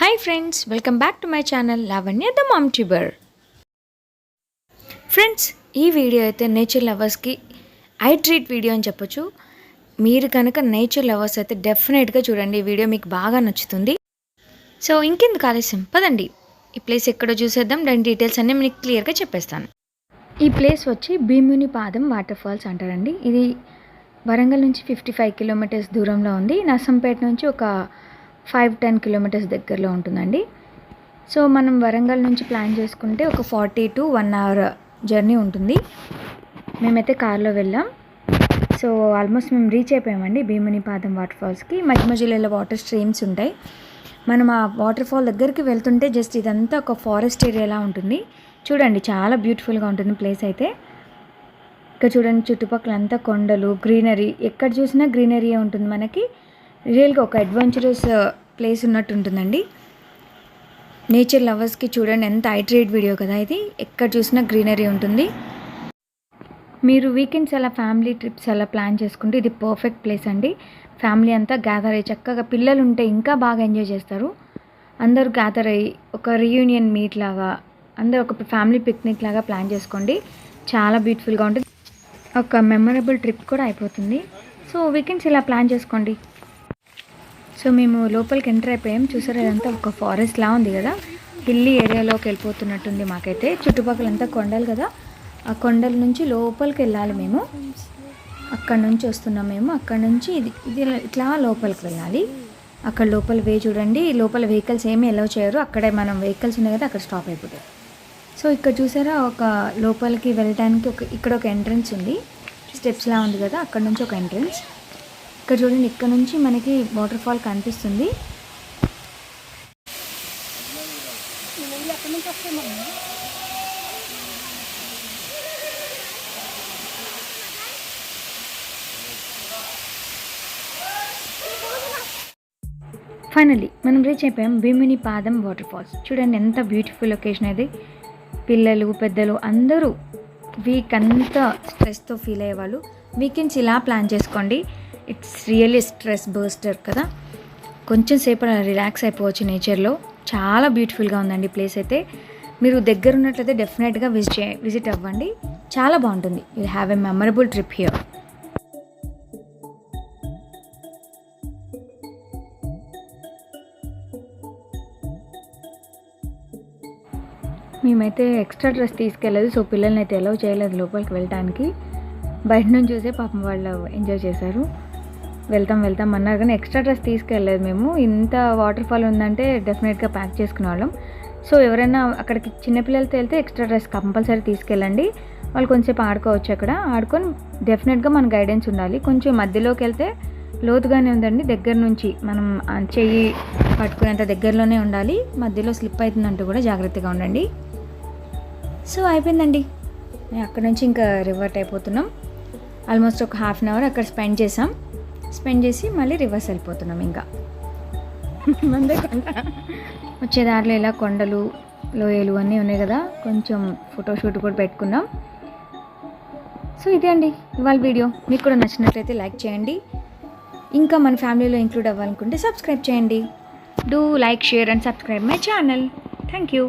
Hi friends, welcome back to my channel Lavanya The Momtuber. Friends, ఈ video అయితే nature లవర్స్కి I treat video అని చెప్పొచ్చు. మీరు కనుక నేచర్ లవర్స్ అయితే డెఫినెట్గా చూడండి. ఈ వీడియో మీకు బాగా నచ్చుతుంది. సో ఇంకెందుకు ఆలస్యం, పదండి ఈ ప్లేస్ ఎక్కడో చూసేద్దాం. దాని డీటెయిల్స్ అన్నీ మీకు క్లియర్గా చెప్పేస్తాను. ఈ ప్లేస్ వచ్చి బీముని పాదం వాటర్ ఫాల్స్ అంటారండి. ఇది వరంగల్ నుంచి 55 కిలోమీటర్స్ దూరంలో ఉంది. నర్సంపేట నుంచి ఒక 5-10 కిలోమీటర్స్ దగ్గరలో ఉంటుందండి. సో మనం వరంగల్ నుంచి ప్లాన్ చేసుకుంటే ఒక 40 to 1 hour జర్నీ ఉంటుంది. మేమైతే కార్లో వెళ్ళాం. సో ఆల్మోస్ట్ మేము రీచ్ అయిపోయామండి భీముని పాదం వాటర్ ఫాల్స్కి. మధ్య మధ్యలో ఇలా వాటర్ స్ట్రీమ్స్ ఉంటాయి. మనం ఆ వాటర్ ఫాల్ దగ్గరికి వెళ్తుంటే జస్ట్ ఇదంతా ఒక ఫారెస్ట్ ఏరియాలా ఉంటుంది. చూడండి, చాలా బ్యూటిఫుల్గా ఉంటుంది ప్లేస్ అయితే. ఇక్కడ చూడండి, చుట్టుపక్కల అంతా కొండలు, గ్రీనరీ, ఎక్కడ చూసినా గ్రీనరీయే ఉంటుంది. మనకి రియల్గా ఒక అడ్వెంచరస్ ప్లేస్ ఉన్నట్టు ఉంటుందండి. నేచర్ లవర్స్కి చూడండి ఎంత హైట్రేట్ వీడియో కదా ఇది. ఎక్కడ చూసినా గ్రీనరీ ఉంటుంది. మీరు వీకెండ్స్ అలా ఫ్యామిలీ ట్రిప్స్ అలా ప్లాన్ చేసుకుంటే ఇది పర్ఫెక్ట్ ప్లేస్ అండి. ఫ్యామిలీ అంతా గ్యాదర్ అయ్యి చక్కగా, పిల్లలు ఉంటే ఇంకా బాగా ఎంజాయ్ చేస్తారు. అందరూ గ్యాదర్ అయ్యి ఒక రీయూనియన్ మీట్ లాగా, అందరూ ఒక ఫ్యామిలీ పిక్నిక్ లాగా ప్లాన్ చేసుకోండి. చాలా బ్యూటిఫుల్గా ఉంటుంది. ఒక మెమరబుల్ ట్రిప్ కూడా అయిపోతుంది. సో వీకెండ్స్ ఇలా ప్లాన్ చేసుకోండి. సో మేము లోపలికి ఎంటర్ అయిపోయాం. చూసారా, ఇదంతా ఒక ఫారెస్ట్ లా ఉంది కదా. హిల్లీ ఏరియాలోకి వెళ్ళిపోతున్నట్టుంది మాకైతే. చుట్టుపక్కల అంతా కొండలు కదా. ఆ కొండల నుంచి లోపలికి వెళ్ళాలి మేము. అక్కడ నుంచి వస్తున్నాం మేము. అక్కడ నుంచి ఇది ఇట్లా లోపలికి వెళ్ళాలి. అక్కడ లోపల వే చూడండి. లోపల వెహికల్స్ ఏమీ అలౌ చేయరు. అక్కడే మనం వెహికల్స్ ఉన్నాయి కదా, అక్కడ స్టాప్ అయిపోతాయి. సో ఇక్కడ చూసారా, ఒక లోపలికి వెళ్ళడానికి ఇక్కడ ఒక ఎంట్రన్స్ ఉంది. స్టెప్స్ లా ఉంది కదా, అక్కడ నుంచి ఒక ఎంట్రన్స్. ఇక్కడ చూడండి, ఇక్కడ నుంచి మనకి వాటర్ ఫాల్ కనిపిస్తుంది. ఫైనల్లీ మనం రీచ్ అయిపోయాం భీముని పాదం వాటర్ ఫాల్స్. చూడండి ఎంత బ్యూటిఫుల్ లొకేషన్ అది. పిల్లలు, పెద్దలు అందరూ వీక్ అంతా స్ట్రెస్తో ఫీల్ అయ్యేవాళ్ళు వీకెండ్స్ ఇలా ప్లాన్ చేసుకోండి. ఇట్స్ రియల్లీ స్ట్రెస్ బర్స్టర్ కదా. కొంచెం సేపు రిలాక్స్ అయిపోవచ్చు నేచర్లో. చాలా బ్యూటిఫుల్గా ఉందండి ప్లేస్ అయితే. మీరు దగ్గర ఉన్నట్లయితే డెఫినెట్గా విజిట్ అవ్వండి. చాలా బాగుంటుంది. You have a memorable trip here. మేమైతే ఎక్స్ట్రా డ్రెస్ తీసుకెళ్ళలేదు. సో పిల్లల్ని అయితే అలౌ చేయలేదు లోపలికి వెళ్ళడానికి. బయట నుంచి చూసే పాపం వాళ్ళు ఎంజాయ్ చేశారు. వెళ్తాం అన్నారు కానీ ఎక్స్ట్రా డ్రెస్ తీసుకెళ్ళలేదు మేము. ఇంత వాటర్ ఫాల్ ఉందంటే డెఫినెట్గా ప్యాక్ చేసుకునే వాళ్ళం. సో ఎవరైనా అక్కడికి చిన్నపిల్లలతో వెళ్తే ఎక్స్ట్రా డ్రెస్ కంపల్సరీ తీసుకెళ్ళండి. వాళ్ళు కొంచెంసేపు ఆడుకోవచ్చు. అక్కడ ఆడుకొని డెఫినెట్గా మన గైడెన్స్ ఉండాలి. కొంచెం మధ్యలోకి వెళ్తే లోతుగానే ఉందండి. దగ్గర నుంచి మనం చెయ్యి పట్టుకునేంత దగ్గరలోనే ఉండాలి. మధ్యలో స్లిప్ అవుతుందంటూ కూడా జాగ్రత్తగా ఉండండి. సో అయిపోయిందండి. అక్కడ నుంచి ఇంకా రివర్ట్ అయిపోతున్నాం. ఆల్మోస్ట్ ఒక హాఫ్ అన్ అవర్ అక్కడ స్పెండ్ చేసి మళ్ళీ రివర్స్ వెళ్ళిపోతున్నాం. ఇంకా వచ్చే దారిలో ఇలా కొండలు, లోయలు అన్నీ ఉన్నాయి కదా. కొంచెం ఫోటోషూట్ కూడా పెట్టుకున్నాం. సో ఇదే అండి ఇవాళ వీడియో. మీకు కూడా నచ్చినట్లయితే లైక్ చేయండి. ఇంకా మన ఫ్యామిలీలో ఇంక్లూడ్ అవ్వాలనుకుంటే సబ్స్క్రైబ్ చేయండి. Do like, share and subscribe my channel. Thank you.